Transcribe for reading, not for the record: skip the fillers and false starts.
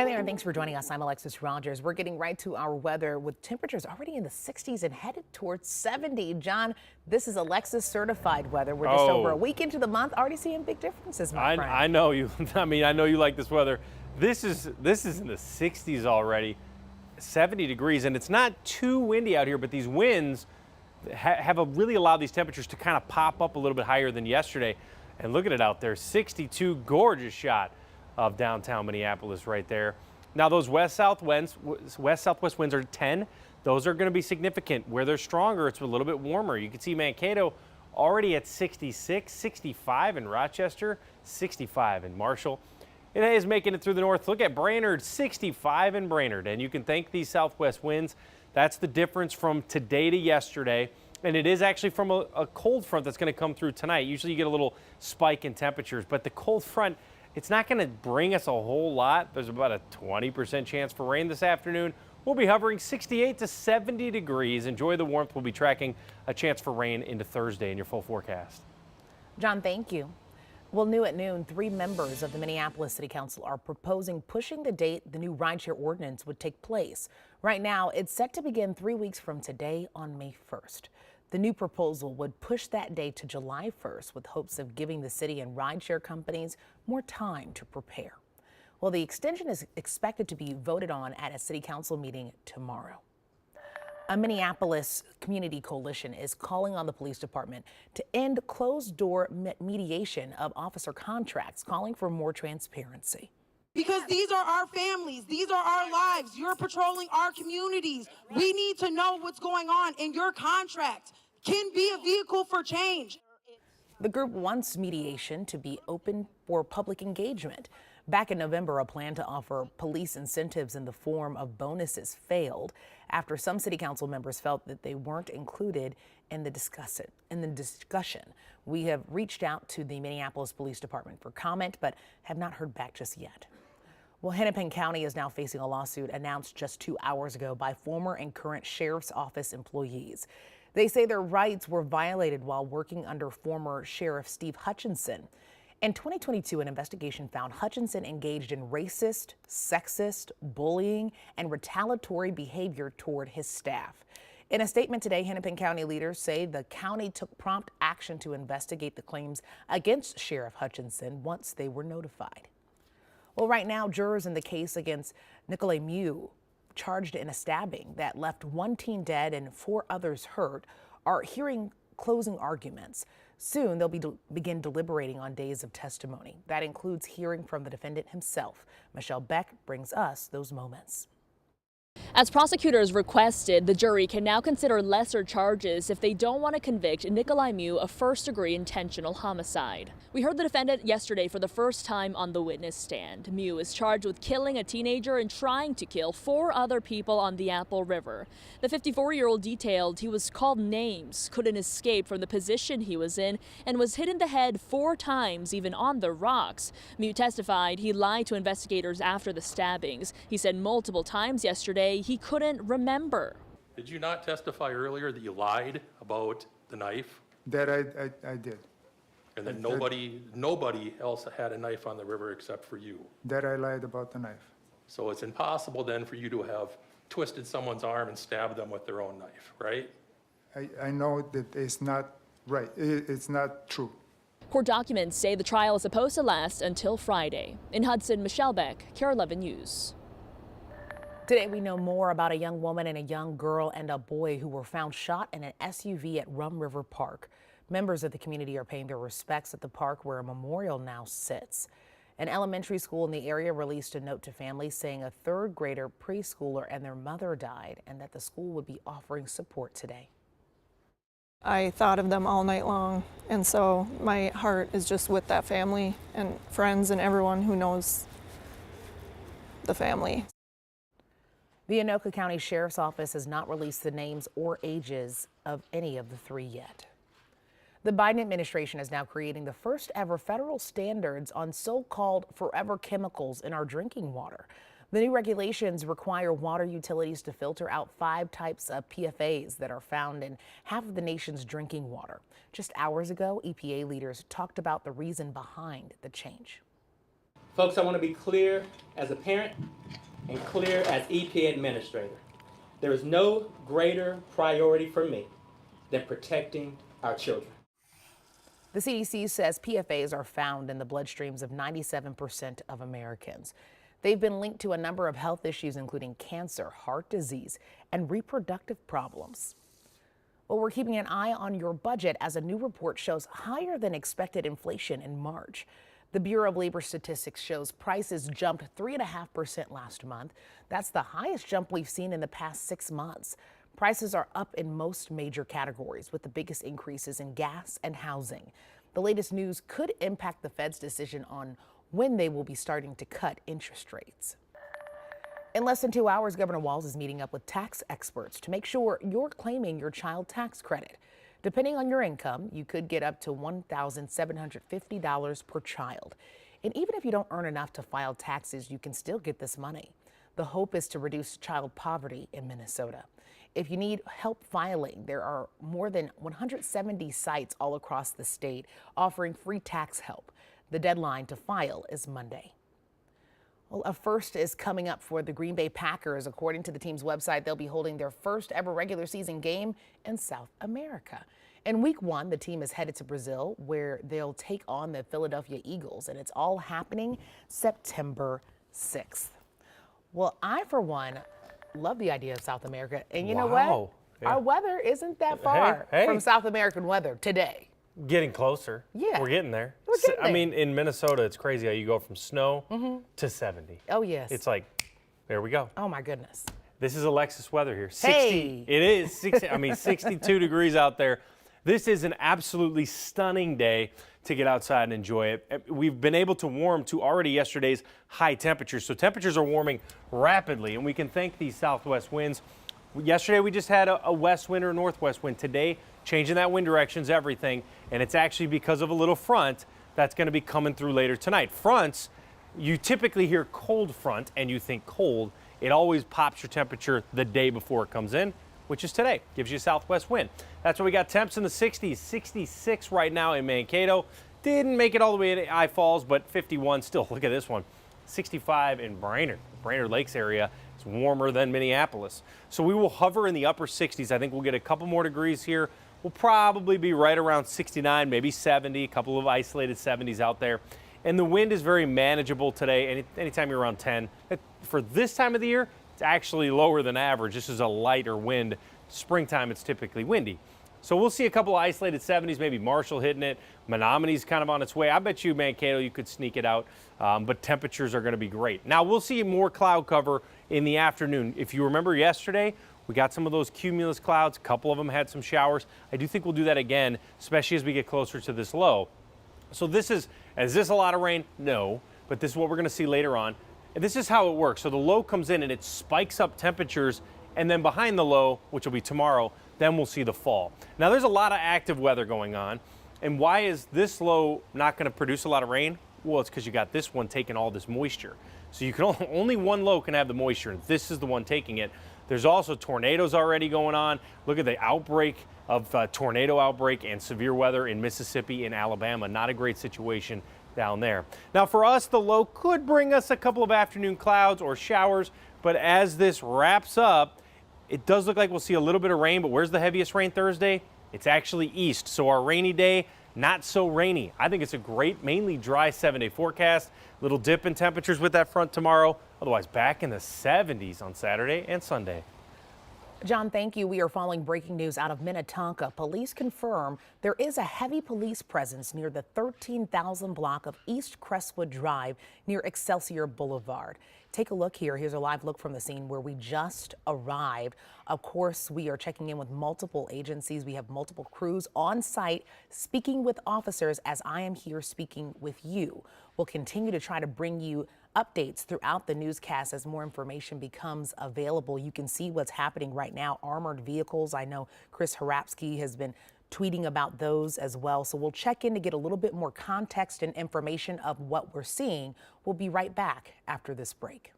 Hi there, and thanks for joining us. I'm Alexis Rogers. We're getting right to our weather with temperatures already in the 60s and headed towards 70. John, this is Alexis certified weather. We're just over a week into the month, already seeing big differences, my friend. I know you. I mean, I know you like this weather. This is in the 60s already, 70 degrees, and it's not too windy out here, but these winds have really allowed these temperatures to kind of pop up a little bit higher than yesterday. And look at it out there, 62, gorgeous shot of downtown Minneapolis right there. Now those west-southwest winds are 10. Those are going to be significant. Where they're stronger, it's a little bit warmer. You can see Mankato already at 66, 65 in Rochester, 65 in Marshall. It is making it through the north. Look at Brainerd, 65 in Brainerd. And you can thank these southwest winds. That's the difference from today to yesterday. And it is actually from a cold front that's going to come through tonight. Usually you get a little spike in temperatures, but the cold front, it's not going to bring us a whole lot. There's about a 20% chance for rain this afternoon. We'll be hovering 68 to 70 degrees. Enjoy the warmth. We'll be tracking a chance for rain into Thursday in your full forecast. John, thank you. Well, new at noon, 3 members of the Minneapolis City Council are proposing pushing the date the new rideshare ordinance would take place. Right now, it's set to begin 3 weeks from today on May 1st. The new proposal would push that date to July 1st with hopes of giving the city and rideshare companies more time to prepare. Well, the extension is expected to be voted on at a city council meeting tomorrow. A Minneapolis community coalition is calling on the police department to end closed-door mediation of officer contracts, calling for more transparency. Because these are our families, these are our lives. You're patrolling our communities. We need to know what's going on, and your contract can be a vehicle for change. The group wants mediation to be open for public engagement. Back in November, a plan to offer police incentives in the form of bonuses failed after some city council members felt that they weren't included in the discussion. We have reached out to the Minneapolis Police Department for comment, but have not heard back just yet. Well, Hennepin County is now facing a lawsuit announced just 2 hours ago by former and current sheriff's office employees. They say their rights were violated while working under former Sheriff Steve Hutchinson. In 2022, an investigation found Hutchinson engaged in racist, sexist, bullying, and retaliatory behavior toward his staff. In a statement today, Hennepin County leaders say the county took prompt action to investigate the claims against Sheriff Hutchinson once they were notified. Well, right now, jurors in the case against Nicolay Mew, charged in a stabbing that left 1 teen dead and 4 others hurt, are hearing closing arguments. Soon, they'll begin deliberating on days of testimony. That includes hearing from the defendant himself. Michelle Beck brings us those moments. As prosecutors requested, the jury can now consider lesser charges if they don't want to convict Nicolay Mew of first-degree intentional homicide. We heard the defendant yesterday for the first time on the witness stand. Mew is charged with killing a teenager and trying to kill 4 other people on the Apple River. The 54-year-old detailed he was called names, couldn't escape from the position he was in, and was hit in the head 4 times, even on the rocks. Mew testified he lied to investigators after the stabbings. He said multiple times yesterday he couldn't remember. Did you not testify earlier that you lied about the knife? That I did. And that nobody else had a knife on the river except for you? That I lied about the knife. So it's impossible then for you to have twisted someone's arm and stabbed them with their own knife, right? I know that it's not right. It's not true. Court documents say the trial is supposed to last until Friday. In Hudson, Michelle Beck, KARE 11 News. Today, we know more about a young woman and a young girl and a boy who were found shot in an SUV at Rum River Park. Members of the community are paying their respects at the park where a memorial now sits. An elementary school in the area released a note to families saying a 3rd grader preschooler and their mother died and that the school would be offering support today. I thought of them all night long, and so my heart is just with that family and friends and everyone who knows the family. The Anoka County Sheriff's Office has not released the names or ages of any of the 3 yet. The Biden administration is now creating the first ever federal standards on so-called forever chemicals in our drinking water. The new regulations require water utilities to filter out 5 types of PFAS that are found in half of the nation's drinking water. Just hours ago, EPA leaders talked about the reason behind the change. Folks, I want to be clear as a parent and clear as EPA administrator. There is no greater priority for me than protecting our children. The CDC says PFAS are found in the bloodstreams of 97% of Americans. They've been linked to a number of health issues, including cancer, heart disease, and reproductive problems. Well, we're keeping an eye on your budget as a new report shows higher than expected inflation in March. The Bureau of Labor Statistics shows prices jumped 3.5% last month. That's the highest jump we've seen in the past 6 months. Prices are up in most major categories, with the biggest increases in gas and housing. The latest news could impact the Fed's decision on when they will be starting to cut interest rates. In less than 2 hours, Governor Walz is meeting up with tax experts to make sure you're claiming your child tax credit. Depending on your income, you could get up to $1,750 per child. And even if you don't earn enough to file taxes, you can still get this money. The hope is to reduce child poverty in Minnesota. If you need help filing, there are more than 170 sites all across the state offering free tax help. The deadline to file is Monday. Well, a first is coming up for the Green Bay Packers. According to the team's website, they'll be holding their first ever regular season game in South America. In week 1, the team is headed to Brazil, where they'll take on the Philadelphia Eagles, and it's all happening September 6th. Well, I, for one, love the idea of South America. And you know what? Yeah. Our weather isn't that far from South American weather today. Getting closer. Yeah. We're getting there. We're getting I there. mean, in Minnesota, it's crazy how you go from snow to 70. Oh, yes. It's like, there we go. Oh, my goodness. This is Alexis weather here. 60. Hey. It is 60. I mean, 62 degrees out there. This is an absolutely stunning day to get outside and enjoy it. We've been able to warm to already yesterday's high temperatures. So temperatures are warming rapidly, and we can thank these southwest winds. Yesterday, we just had a west wind or a northwest wind. Today, changing that wind direction is everything, and it's actually because of a little front that's going to be coming through later tonight. Fronts, you typically hear cold front and you think cold. It always pops your temperature the day before it comes in, which is today. Gives you a southwest wind. That's why we got temps in the 60s, 66 right now in Mankato. Didn't make it all the way to I Falls, but 51 still. Look at this one. 65 in Brainerd Lakes area. It's warmer than Minneapolis. So we will hover in the upper 60s. I think we'll get a couple more degrees here. We'll probably be right around 69, maybe 70, a couple of isolated 70s out there. And the wind is very manageable today. Anytime you're around 10. For this time of the year, it's actually lower than average. This is a lighter wind. Springtime, it's typically windy. So we'll see a couple of isolated 70s, maybe Marshall hitting it. Menominee's kind of on its way. I bet you Mankato, you could sneak it out, but temperatures are going to be great. Now, we'll see more cloud cover in the afternoon. If you remember yesterday, we got some of those cumulus clouds. A couple of them had some showers. I do think we'll do that again, especially as we get closer to this low. So is this a lot of rain? No, but this is what we're going to see later on. And this is how it works. So the low comes in and it spikes up temperatures, and then behind the low, which will be tomorrow, then we'll see the fall. Now, there's a lot of active weather going on. And why is this low not going to produce a lot of rain? Well, it's because you got this one taking all this moisture. So you can only one low can have the moisture, and this is the one taking it. There's also tornadoes already going on. Look at the outbreak of tornado outbreak and severe weather in Mississippi and Alabama. Not a great situation down there. Now, for us, the low could bring us a couple of afternoon clouds or showers, but as this wraps up, it does look like we'll see a little bit of rain, but where's the heaviest rain Thursday? It's actually east, so our rainy day, not so rainy. I think it's a great, mainly dry 7-day forecast. Little dip in temperatures with that front tomorrow. Otherwise, back in the 70s on Saturday and Sunday. John, thank you. We are following breaking news out of Minnetonka. Police confirm there is a heavy police presence near the 13,000 block of East Crestwood Drive near Excelsior Boulevard. Take a look here. Here's a live look from the scene where we just arrived. Of course, we are checking in with multiple agencies. We have multiple crews on site speaking with officers as I am here speaking with you. We'll continue to try to bring you updates throughout the newscast as more information becomes available. You can see what's happening right now. Armored vehicles. I know Chris Harapsky has been tweeting about those as well. So we'll check in to get a little bit more context and information of what we're seeing. We'll be right back after this break.